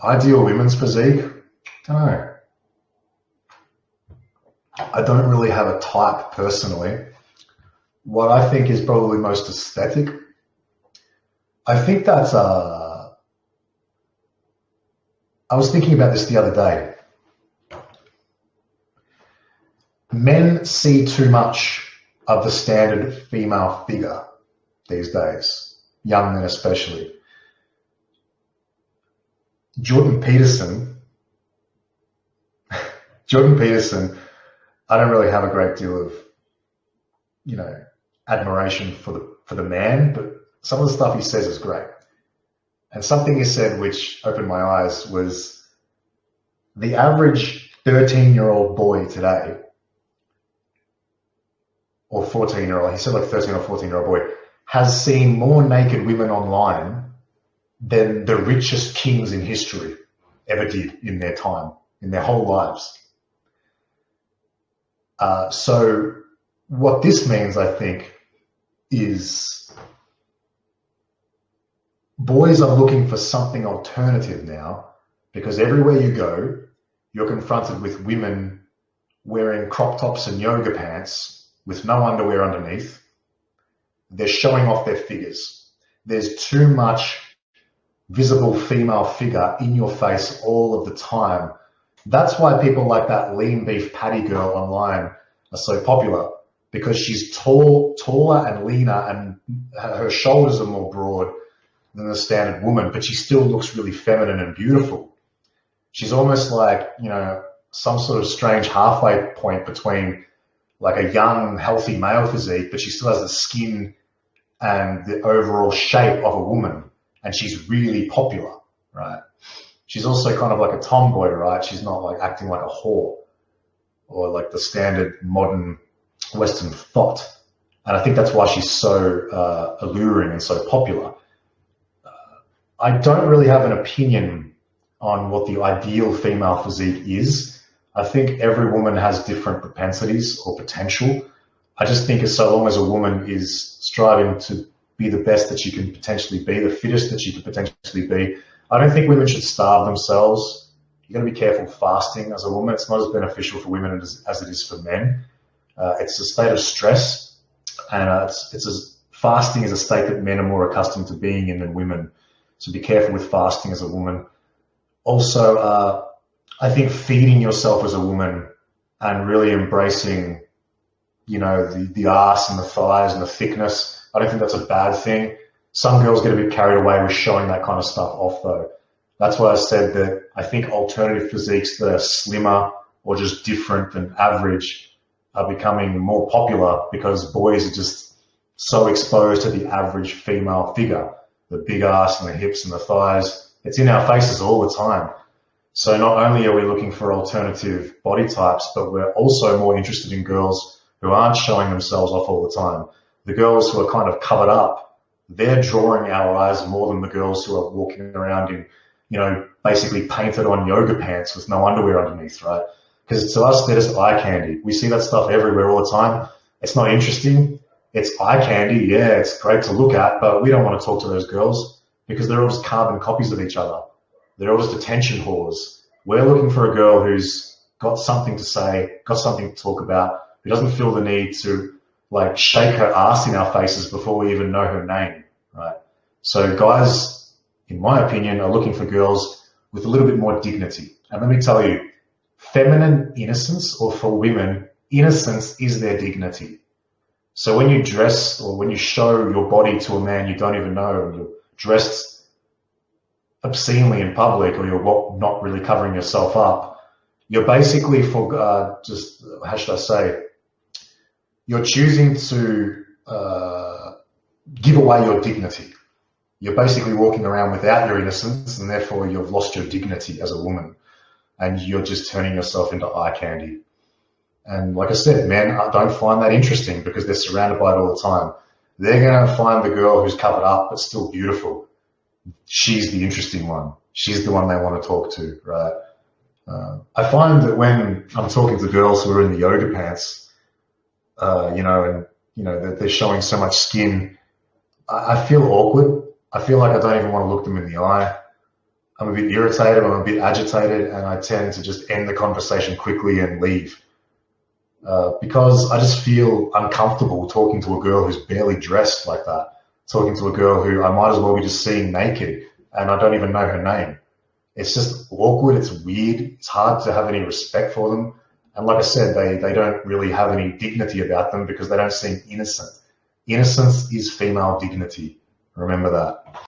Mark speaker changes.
Speaker 1: Ideal women's physique? Don't know. I don't really have a type personally. What I think is probably most aesthetic, I think that's, I was thinking about this the other day. Men see too much of the standard female figure these days, young men especially. Jordan Peterson, I don't really have a great deal of, admiration for the man, but some of the stuff he says is great. And something he said which opened my eyes was the average 13-year-old boy today, or 14-year-old, he said like 13 or 14-year-old boy, has seen more naked women online than the richest kings in history ever did in their time, in their whole lives. So what this means, I think, is boys are looking for something alternative now, because everywhere you go, you're confronted with women wearing crop tops and yoga pants with no underwear underneath. They're showing off their figures. There's too much visible female figure in your face all of the time. That's why people like that lean beef patty girl online are so popular, because she's taller and leaner, and her shoulders are more broad than the standard woman, but she still looks really feminine and beautiful. She's almost like, some sort of strange halfway point between like a young, healthy male physique, but she still has the skin and the overall shape of a woman, and she's really popular, right? She's also kind of like a tomboy, right? She's not like acting like a whore or like the standard modern Western thought. And I think that's why she's so alluring and so popular. I don't really have an opinion on what the ideal female physique is. I think every woman has different propensities or potential. I just think so long as a woman is striving to be the best that she can potentially be, the fittest that she can potentially be, I don't think women should starve themselves. You've got to be careful fasting as a woman. It's not as beneficial for women as it is for men. It's a state of stress, and fasting is a state that men are more accustomed to being in than women. So be careful with fasting as a woman. Also, I think feeding yourself as a woman and really embracing, the ass and the thighs and the thickness, I don't think that's a bad thing. Some girls get a bit carried away with showing that kind of stuff off, though. That's why I said that I think alternative physiques that are slimmer or just different than average are becoming more popular, because boys are just so exposed to the average female figure, the big ass and the hips and the thighs. It's in our faces all the time. So not only are we looking for alternative body types, but we're also more interested in girls who aren't showing themselves off all the time. The girls who are kind of covered up, they're drawing our eyes more than the girls who are walking around in, basically painted on yoga pants with no underwear underneath, right? Because to us, they're just eye candy. We see that stuff everywhere all the time. It's not interesting. It's eye candy. Yeah, it's great to look at, but we don't want to talk to those girls because they're all just carbon copies of each other. They're all just attention whores. We're looking for a girl who's got something to say, got something to talk about, who doesn't feel the need to like shake her ass in our faces before we even know her name, right? So guys, in my opinion, are looking for girls with a little bit more dignity. And let me tell you, feminine innocence, or for women, innocence is their dignity. So when you dress or when you show your body to a man you don't even know, and you're dressed obscenely in public, or you're not really covering yourself up, you're basically how should I say, you're choosing to give away your dignity. You're basically walking around without your innocence, and therefore you've lost your dignity as a woman, and you're just turning yourself into eye candy. And like I said, men don't find that interesting because they're surrounded by it all the time. They're going to find the girl who's covered up but still beautiful. She's the interesting one. She's the one they want to talk to, right? I find that when I'm talking to girls who are in the yoga pants, they're showing so much skin, I feel awkward. I feel like I don't even want to look them in the eye. I'm a bit irritated, I'm a bit agitated, and I tend to just end the conversation quickly and leave. Because I just feel uncomfortable talking to a girl who's barely dressed like that, talking to a girl who I might as well be just seeing naked and I don't even know her name. It's just awkward, it's weird, it's hard to have any respect for them. And like I said, they don't really have any dignity about them because they don't seem innocent. Innocence is female dignity. Remember that.